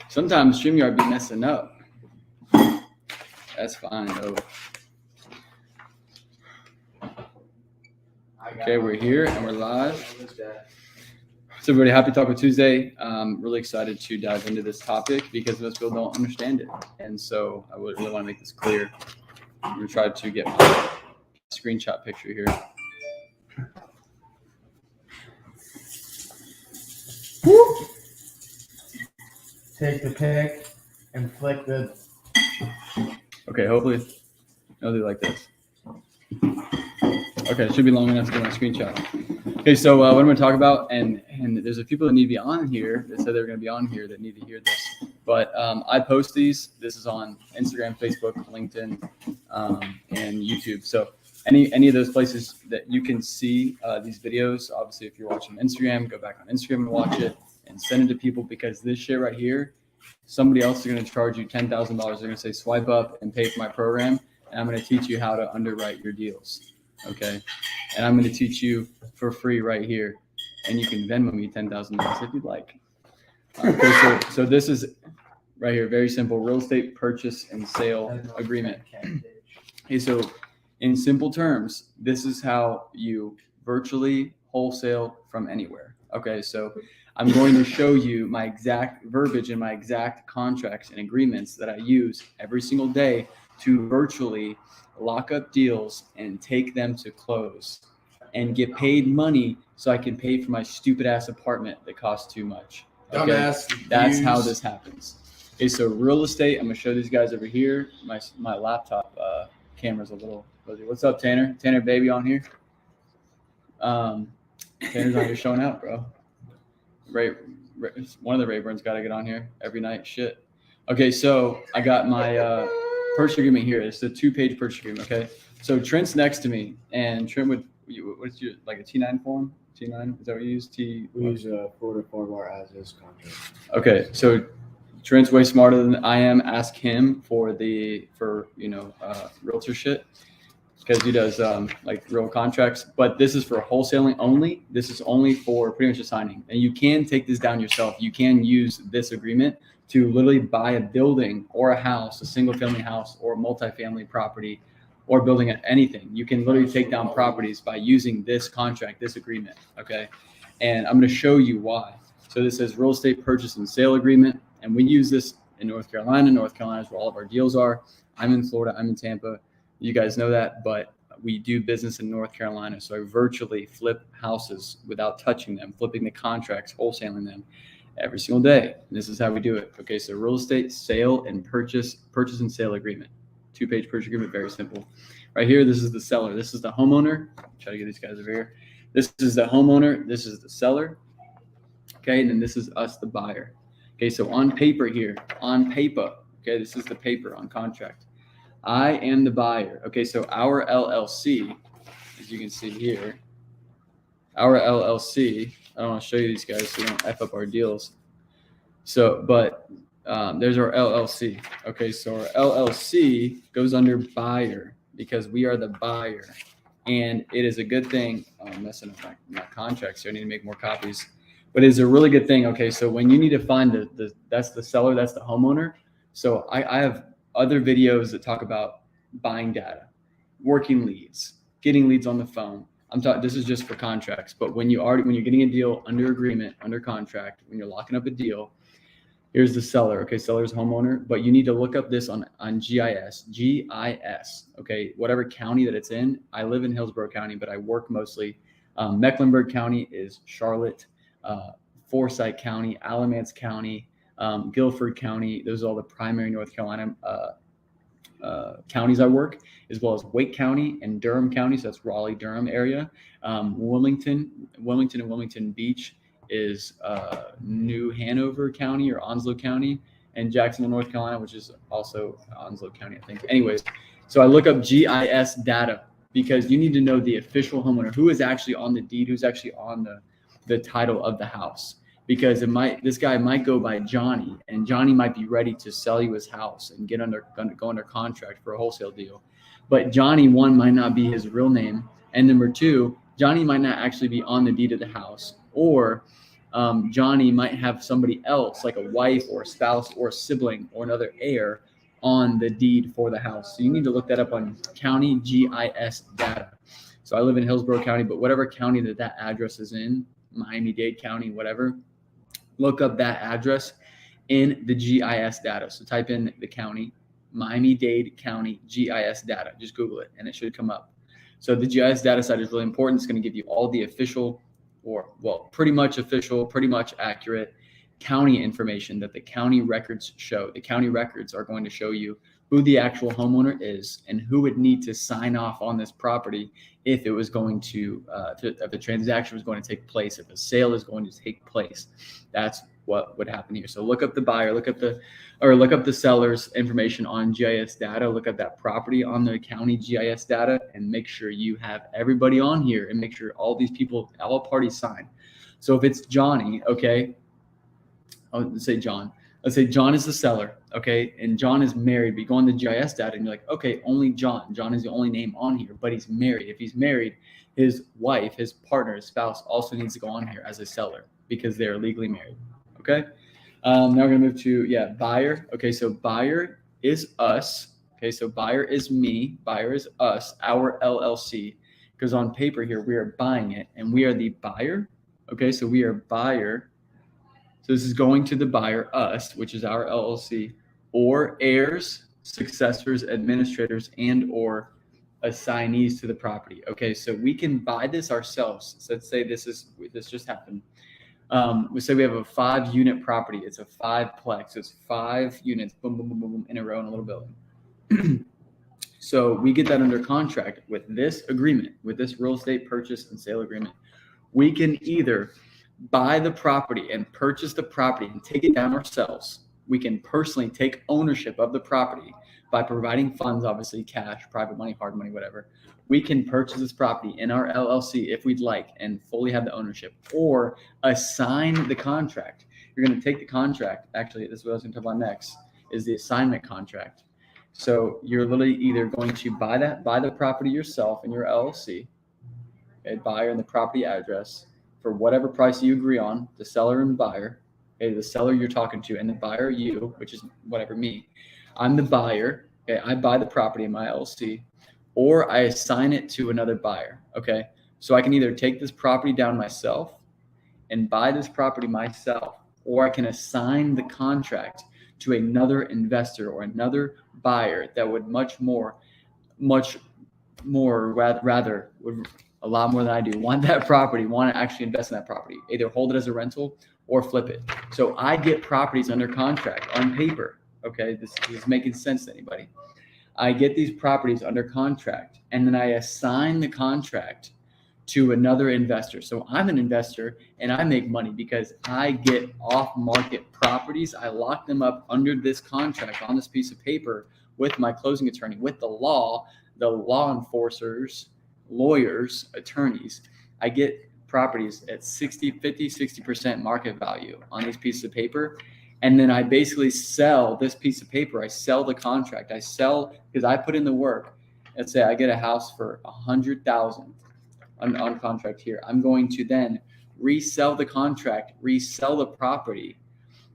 Sometimes StreamYard be messing up. That's fine though. Okay, we're here and we're live. So everybody, happy Taco Tuesday. Really excited to dive into this topic because most people don't understand it. And so I would really want to make this clear. I'm going to try to get my screenshot picture here. Woo! Take the pick and flick the. Okay, hopefully it'll do like this. Okay, it should be long enough to get my screenshot. Okay, so what I'm going to talk about, and there's a few people that need to be on here that said they're going to be on here that need to hear this. But I post these. This is on Instagram, Facebook, LinkedIn, and YouTube. So any of those places that you can see these videos. Obviously, if you're watching Instagram, go back on Instagram and watch it and send it to people, because this shit right here, somebody else is going to charge you $10,000. They're going to say swipe up and pay for my program, and I'm going to teach you how to underwrite your deals. Okay, and I'm going to teach you for free right here, and you can Venmo me $10,000 if you'd like. Okay, so this is right here, very simple, real estate purchase and sale agreement. Okay, so in simple terms, this is how you virtually wholesale from anywhere. Okay, so I'm going to show you my exact verbiage and my exact contracts and agreements that I use every single day to virtually lock up deals and take them to close and get paid money so I can pay for my stupid ass apartment that costs too much. Okay? Dumbass. That's how this happens. Okay, so real estate, I'm gonna show these guys over here. My laptop camera's a little fuzzy. What's up, Tanner? Tanner baby on here. Tanner's on here showing out, bro. Ray, one of the Rayburn's got to get on here every night. Shit. Okay, so I got my purchase agreement here. It's a 2-page purchase agreement. Okay, so Trent's next to me, and Trent what's your, like a T9 form? T9, is that what you use? We use a Florida form or as is contract. Okay, so Trent's way smarter than I am. Ask him for realtor shit, because he does like real contracts. But this is for wholesaling only. This is only for pretty much a signing, and you can take this down yourself. You can use this agreement to literally buy a building or a house, a single family house or a multifamily property, or building anything. You can literally take down properties by using this contract, this agreement. Okay, and I'm going to show you why. So this is real estate purchase and sale agreement, and we use this in North Carolina. North Carolina is where all of our deals are. I'm in Florida. I'm in Tampa. You guys know that, but we do business in North Carolina. So I virtually flip houses without touching them, flipping the contracts, wholesaling them every single day. And this is how we do it. Okay, so real estate sale and purchase and sale agreement. 2-page purchase agreement, very simple. Right here, this is the seller. This is the homeowner. Try to get these guys over here. This is the homeowner. This is the seller. Okay, and then this is us, the buyer. Okay, so on paper here, okay, this is the paper on contract. I am the buyer. Okay, so our LLC, as you can see here, our LLC, I don't want to show you these guys so you don't F up our deals. So, but there's our LLC. Okay, so our LLC goes under buyer because we are the buyer. And it is a good thing. I'm messing up my contract, so I need to make more copies. But it's a really good thing. Okay, so when you need to find that's the seller, that's the homeowner. So I have other videos that talk about buying data, working leads, getting leads on the phone. This is just for contracts, but when you're getting a deal under agreement, under contract, when you're locking up a deal, here's the seller. Okay, seller's homeowner, but you need to look up this on GIS. Okay, whatever county that it's in. I live in Hillsborough County, but I work mostly. Mecklenburg County is Charlotte, Forsyth County, Alamance County, Guilford County. Those are all the primary North Carolina counties I work, as well as Wake County and Durham County. So that's Raleigh, Durham area. Wilmington and Wilmington Beach is New Hanover County or Onslow County, and Jacksonville, North Carolina, which is also Onslow County, I think. Anyways, so I look up GIS data because you need to know the official homeowner, who is actually on the deed, who's actually on the title of the house. Because this guy might go by Johnny, and Johnny might be ready to sell you his house and go under contract for a wholesale deal. But Johnny, one, might not be his real name, and number two, Johnny might not actually be on the deed of the house, or Johnny might have somebody else, like a wife or a spouse or a sibling or another heir, on the deed for the house. So you need to look that up on county GIS data. So I live in Hillsborough County, but whatever county that address is in, Miami-Dade County, whatever, look up that address in the GIS data. So type in the county, Miami-Dade County GIS data. Just Google it and it should come up. So the GIS data set is really important. It's going to give you all the official, or well, pretty much official, pretty much accurate county information that the county records show. The county records are going to show you who the actual homeowner is and who would need to sign off on this property if it was going to, if the transaction was going to take place, if a sale is going to take place. That's what would happen here. So look up the buyer, look up the seller's information on GIS data, look at that property on the county GIS data, and make sure you have everybody on here and make sure all these people, all parties sign. So if it's Johnny, okay, let's say John. Let's say John is the seller, okay, and John is married. We go on the GIS data and you're like, okay, only John. John is the only name on here, but he's married. If he's married, his wife, his partner, his spouse also needs to go on here as a seller because they're legally married, okay? Now we're gonna move to, buyer. Okay, so buyer is us. Okay, so buyer is me, buyer is us, our LLC, because on paper here, we are buying it and we are the buyer. Okay, so we are buyer. So this is going to the buyer, us, which is our LLC, or heirs, successors, administrators, and or assignees to the property. Okay, so we can buy this ourselves. So let's say this just happened. We say we have a 5-unit property. It's a 5-plex. So it's 5 units, boom, boom, boom, boom, boom, in a row in a little building. So we get that under contract with this agreement, with this real estate purchase and sale agreement. We can either buy the property and purchase the property and take it down ourselves. We can personally take ownership of the property by providing funds, obviously cash, private money, hard money, whatever. We can purchase this property in our LLC if we'd like and fully have the ownership, or assign the contract. You're going to take the contract. Actually, this is what I was going to talk about next, is the assignment contract. So you're literally either going to buy the property yourself in your LLC, okay, buyer and the property address, for whatever price you agree on, the seller and buyer, okay, the seller you're talking to, and the buyer, you, which is whatever, me. I'm the buyer, okay, I buy the property in my LLC, or I assign it to another buyer, okay? So I can either take this property down myself and buy this property myself, or I can assign the contract to another investor or another buyer that would much more, rather would a lot more than I do, want that property, want to actually invest in that property, either hold it as a rental or flip it. So I get properties under contract on paper. Okay, this is making sense to anybody. I get these properties under contract and then I assign the contract to another investor. So I'm an investor and I make money because I get off-market properties. I lock them up under this contract on this piece of paper with my closing attorney, with the law enforcers, lawyers, attorneys. I get properties at 60% market value on these pieces of paper. And then I basically sell this piece of paper. I sell the contract. I sell because I put in the work. Let's say I get a house for $100,000 on contract here. I'm going to then resell the contract, resell the property,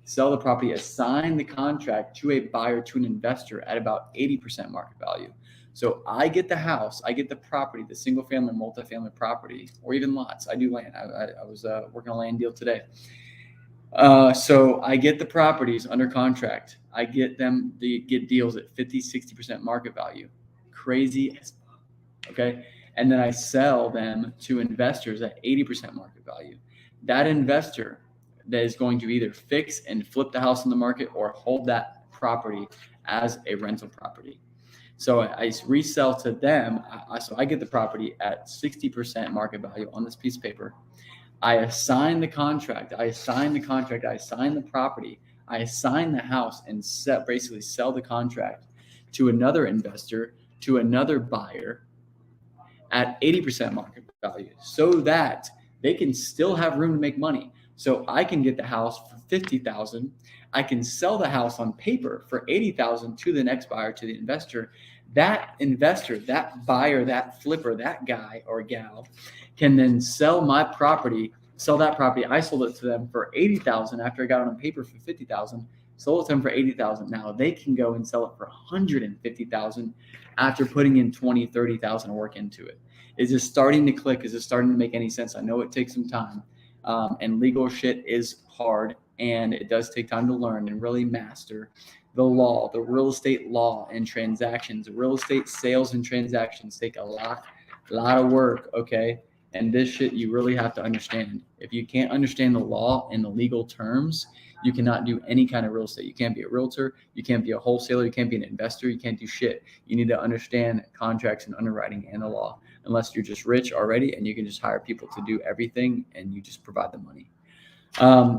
sell the property, assign the contract to a buyer, to an investor at about 80% market value. So I get the house, I get the property, the single family, multifamily property, or even lots. I do land. I was working on a land deal today. So I get the properties under contract. I get them, get deals at 50, 60% market value. Crazy as fuck. Okay. And then I sell them to investors at 80% market value. That investor that is going to either fix and flip the house on the market or hold that property as a rental property. So I resell to them. So I get the property at 60% market value on this piece of paper. I assign the contract. I assign the property. I assign the house and basically sell the contract to another investor, to another buyer at 80% market value so that they can still have room to make money. So I can get the house for $50,000. I can sell the house on paper for $80,000 to the next buyer, to the investor. That investor, that buyer, that flipper, that guy or gal can then sell my property sell that property. I sold it to them for $80,000 after I got it on paper for $50,000. Sold it to them for $80,000. Now they can go and sell it for $150,000 after putting in $20,000, $30,000 work into it. Is this starting to click? Is it starting to make any sense? I know it takes some time, and legal shit is hard, and it does take time to learn and really master the law, the real estate law and transactions. Real estate sales and transactions take a lot of work, okay? And this shit you really have to understand. If you can't understand the law and the legal terms, you cannot do any kind of real estate. You can't be a realtor, you can't be a wholesaler, you can't be an investor, you can't do shit. You need to understand contracts and underwriting and the law, unless you're just rich already and you can just hire people to do everything and you just provide the money.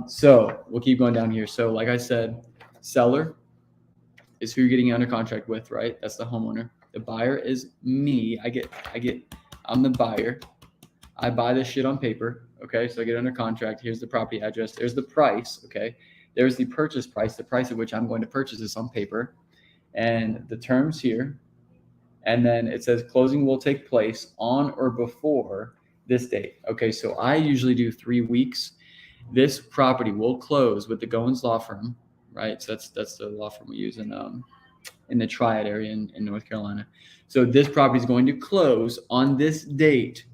So we'll keep going down here. So like I said, seller is who you're getting under contract with, right? That's the homeowner. The buyer is me. I'm the buyer. I buy this shit on paper. Okay. So I get under contract. Here's the property address. There's the price. Okay. There's the purchase price, the price at which I'm going to purchase this on paper, and the terms here. And then it says closing will take place on or before this date. Okay. So I usually do 3 weeks. This property will close with the Goins law firm, right? So that's the law firm we use in the Triad area in North Carolina. So this property is going to close on this date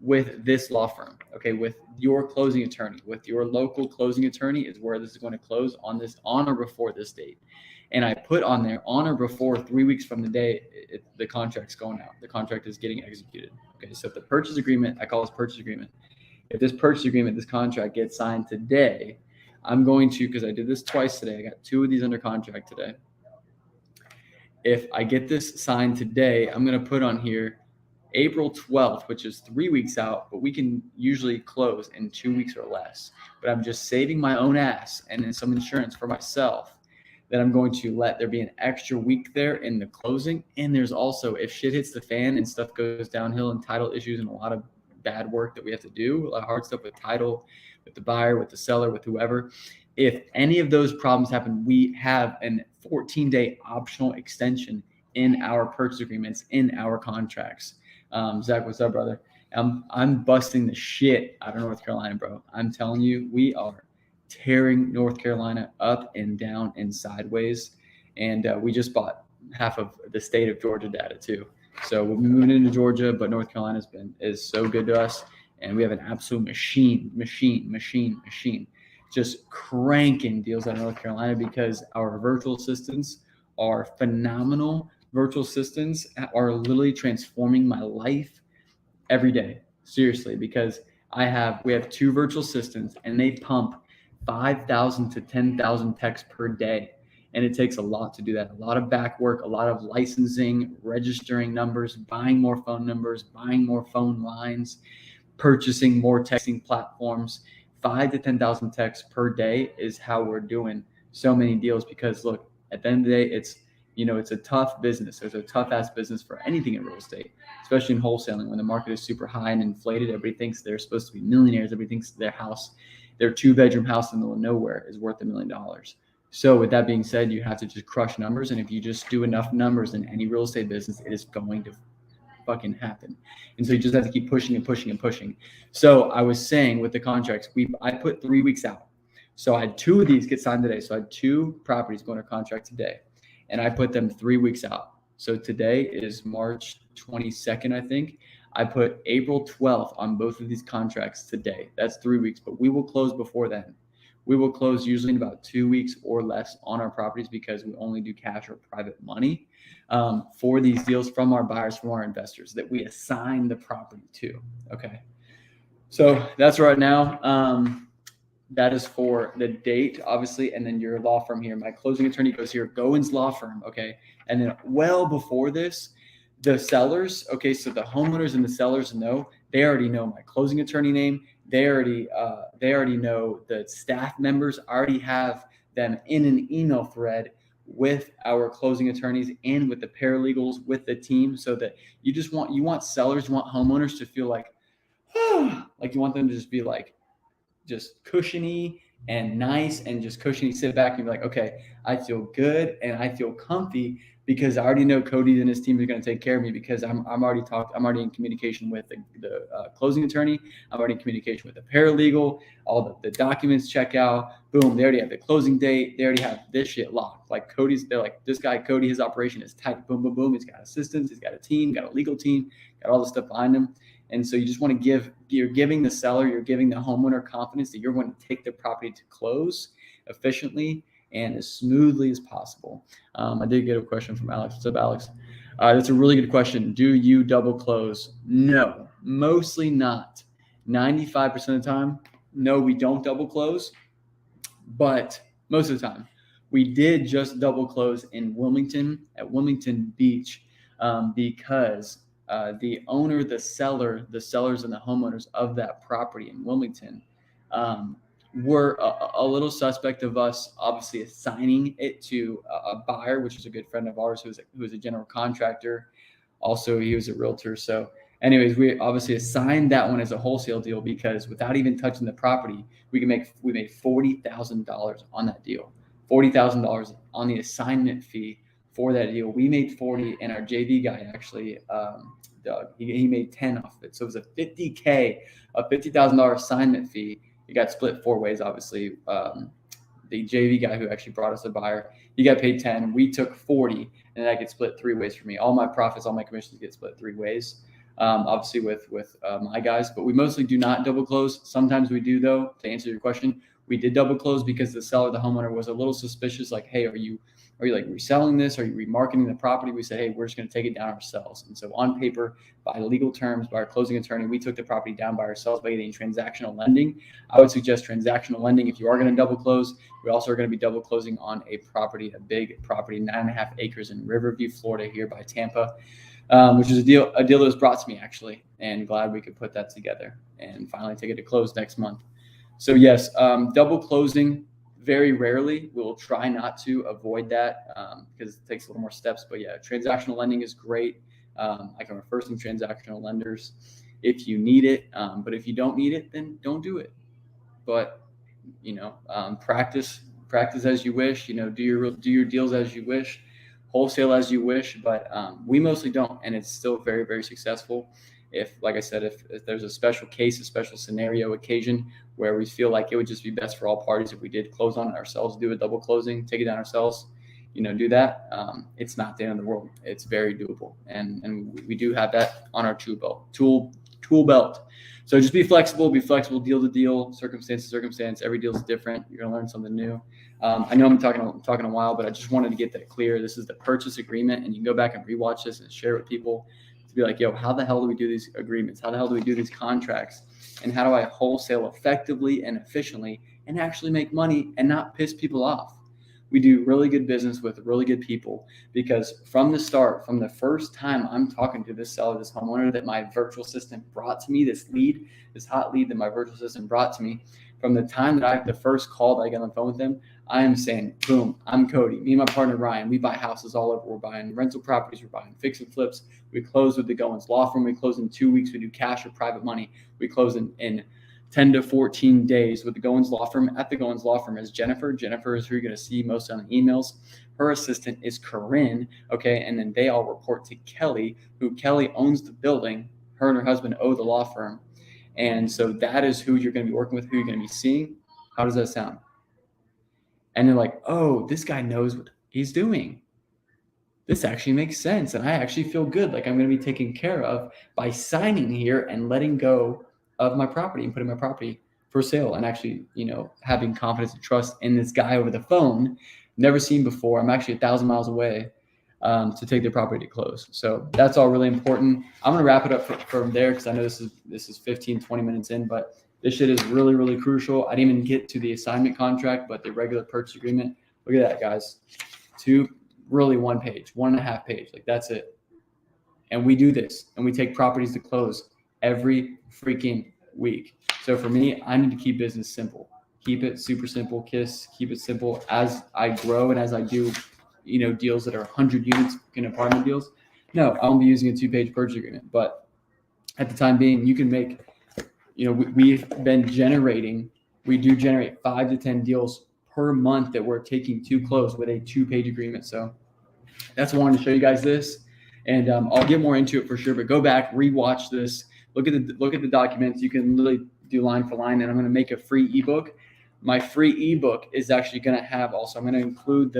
with this law firm, okay? With your closing attorney, with your local closing attorney is where this is going to close on or before this date. And I put on there on or before 3 weeks from the day the contract's going out. The contract is getting executed. Okay, so if the purchase agreement, I call this purchase agreement. If this purchase agreement, this contract gets signed today, I'm going to, because I did this twice today, I got 2 of these under contract today. If I get this signed today, I'm going to put on here April 12th, which is 3 weeks out, but we can usually close in 2 weeks or less. But I'm just saving my own ass and then some insurance for myself that I'm going to let there be an extra week there in the closing. And there's also, if shit hits the fan and stuff goes downhill and title issues and a lot of bad work that we have to do, a lot of hard stuff with title, with the buyer, with the seller, with whoever. If any of those problems happen, we have an 14-day optional extension in our purchase agreements, in our contracts. Zach, what's up, brother? I'm busting the shit out of North Carolina, bro. I'm telling you, we are tearing North Carolina up and down and sideways. And we just bought half of the state of Georgia data too. So we'll be moving into Georgia, but North Carolina is so good to us. And we have an absolute machine, just cranking deals out of North Carolina because our virtual assistants are phenomenal. Virtual assistants are literally transforming my life every day. Seriously, because we have 2 virtual assistants and they pump 5,000 to 10,000 texts per day. And it takes a lot to do that. A lot of back work, a lot of licensing, registering numbers, buying more phone numbers, buying more phone lines, purchasing more texting platforms. 5,000 to 10,000 texts per day is how we're doing so many deals because look, at the end of the day, it's a tough business. There's a tough ass business for anything in real estate, especially in wholesaling when the market is super high and inflated. Everybody thinks they're supposed to be millionaires. Everybody thinks their 2-bedroom house in the middle of nowhere is worth $1 million. So with that being said, you have to just crush numbers. And if you just do enough numbers in any real estate business, it is going to fucking happen. And so you just have to keep pushing and pushing and pushing. So I was saying with the contracts, I put 3 weeks out. So I had 2 of these get signed today. So I had 2 properties going to contract today. And I put them 3 weeks out. So today is March 22nd, I think. I put April 12th on both of these contracts today. That's 3 weeks, but we will close before then. We will close usually in about 2 weeks or less on our properties because we only do cash or private money for these deals from our buyers, from our investors that we assign the property to. Okay. So that's right now. That is for the date, obviously, and then your law firm here. My closing attorney goes here, Goins Law Firm, okay? And then well before this, the sellers, okay, so the homeowners and the sellers they already know my closing attorney name. They already know the staff members. I already have them in an email thread with our closing attorneys and with the paralegals, with the team, so that you want sellers, you want homeowners to feel like, like you want them to just be like, just cushiony and nice and just cushiony. Sit back and be like, okay, I feel good and I feel comfy because I already know Cody and his team are going to take care of me because I'm already in communication with the closing attorney. I'm already in communication with the paralegal. All the documents check out. Boom, they already have the closing date. They already have this shit locked. Like they're like, this guy Cody, his operation is tight. Boom, boom, boom. He's got assistants. He's got a team. Got a legal team. Got all the stuff behind him. And so you just want to you're giving the seller, you're giving the homeowner confidence that you're going to take the property to close efficiently and as smoothly as possible. I did get a question from Alex. What's up, Alex? That's a really good question. Do you double close? No, mostly not. 95% of the time, no, we don't double close, but most of the time. We did just double close in Wilmington at Wilmington Beach because the owner, the sellers, and the homeowners of that property in Wilmington were a little suspect of us obviously assigning it to a buyer, which is a good friend of ours who was a general contractor. Also, he was a realtor. So anyways, we obviously assigned that one as a wholesale deal because without even touching the property, we made $40,000 on that deal. $40,000 on the assignment fee for that deal. We made 40, and our JV guy actually, Doug, he made 10 off of it. So it was a $50,000 assignment fee. It got split 4 ways, obviously. The JV guy who actually brought us a buyer, he got paid 10. We took 40, and that gets split 3 ways for me. All my profits, all my commissions get split 3 ways. Obviously with my guys, but we mostly do not double close. Sometimes we do, though. To answer your question, we did double close because the seller, the homeowner, was a little suspicious. Like, hey, are you like reselling this? Are you remarketing the property? We said, hey, we're just going to take it down ourselves. And so on paper, by legal terms, by our closing attorney, we took the property down by ourselves by getting transactional lending. I would suggest transactional lending if you are going to double close. We also are going to be double closing on a property, a big property, 9.5 acres in Riverview, Florida, here by Tampa. Which is a deal that was brought to me actually, and glad we could put that together and finally take it to close next month. So yes, double closing very rarely. We'll try not to avoid that because it takes a little more steps. But yeah, transactional lending is great. I can refer some transactional lenders if you need it. But if you don't need it, then don't do it. But practice as you wish. Do your deals as you wish. Wholesale as you wish, but we mostly don't, and it's still very, very successful. Like I said, if there's a special case, a special scenario, occasion where we feel like it would just be best for all parties if we did close on it ourselves, do a double closing, take it down ourselves, do that. It's not the end of the world. It's very doable, and we do have that on our tool belt. So just be flexible deal to deal, circumstance to circumstance. Every deal is different. You're gonna learn something new. I know I'm talking a while, but I just wanted to get that clear. This is the purchase agreement, and you can go back and rewatch this and share it with people to be like, yo, how the hell do we do these agreements? How the hell do we do these contracts? And how do I wholesale effectively and efficiently and actually make money and not piss people off? We do really good business with really good people because from the start, from the first time I'm talking to this seller, this homeowner that my virtual assistant brought to me, this hot lead that my virtual assistant brought to me, from the time that I have the first call that I get on the phone with them, I am saying, boom, I'm Cody. Me and my partner, Ryan, we buy houses all over. We're buying rental properties. We're buying fix and flips. We close with the Goins Law Firm. We close in 2 weeks. We do cash or private money. We close in 10 to 14 days with the Goins Law Firm. At the Goins Law Firm is Jennifer. Jennifer is who you're going to see most on the emails. Her assistant is Corinne, okay? And then they all report to Kelly, who Kelly owns the building. Her and her husband own the law firm. And so that is who you're going to be working with, who you're going to be seeing. How does that sound? And they're like, oh, this guy knows what he's doing. This actually makes sense. And I actually feel good. Like I'm going to be taken care of by signing here and letting go of my property and putting my property for sale and actually, having confidence and trust in this guy over the phone, never seen before. I'm actually 1,000 miles away to take the property to close. So that's all really important. I'm going to wrap it up from there because I know this is 15, 20 minutes in, but this shit is really, really crucial. I didn't even get to the assignment contract, but the regular purchase agreement. Look at that, guys. 1 page, 1.5 page. Like that's it. And we do this and we take properties to close every freaking week. So for me, I need to keep business simple. Keep it super simple, keep it simple as I grow and as I do, deals that are 100 units in apartment deals. No, I won't be using a 2-page purchase agreement. But at the time being, you can make, we've been generating we do generate 5 to 10 deals per month that we're taking to close with a 2-page agreement. So that's why I wanted to show you guys this, and I'll get more into it for sure. But go back, rewatch this, look at the documents. You can literally do line for line, and I'm going to make a free ebook. My free ebook is actually going to have also. I'm going to include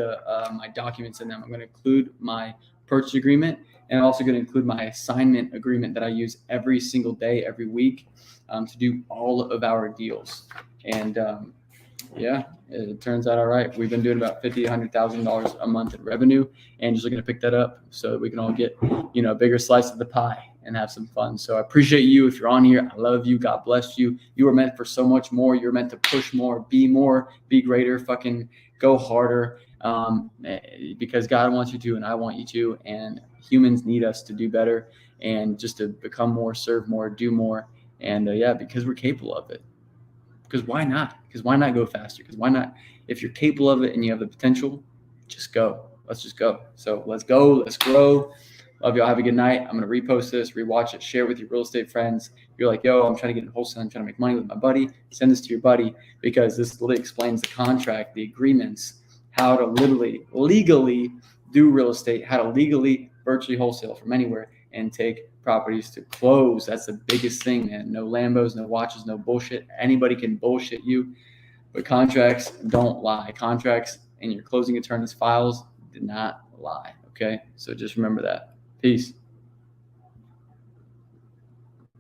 my documents in them. I'm going to include my purchase agreement, and I'm also going to include my assignment agreement that I use every single day, every week, to do all of our deals. And yeah, it turns out all right. We've been doing about $50,000-$100,000 a month in revenue, and just looking to pick that up so that we can all get, a bigger slice of the pie and have some fun. So I appreciate you. If you're on here, I love you. God bless you. You are meant for so much more. You're meant to push more, be greater, fucking go harder, because God wants you to, and I want you to, and humans need us to do better and just to become more, serve more, do more, and because we're capable of it. Because why not? Because why not go faster? Because why not? If you're capable of it and you have the potential, just go. Let's just go. So let's go. Let's grow. Love y'all. Have a good night. I'm going to repost this, rewatch it, share it with your real estate friends. You're like, yo, I'm trying to get in wholesale. I'm trying to make money with my buddy. Send this to your buddy, because this literally explains the contract, the agreements, how to literally legally do real estate, how to legally virtually wholesale from anywhere and take properties to close. That's the biggest thing, man. No Lambos, no watches, no bullshit. Anybody can bullshit you, but contracts don't lie. Contracts and your closing attorney's files did not lie. Okay, so just remember that. Peace.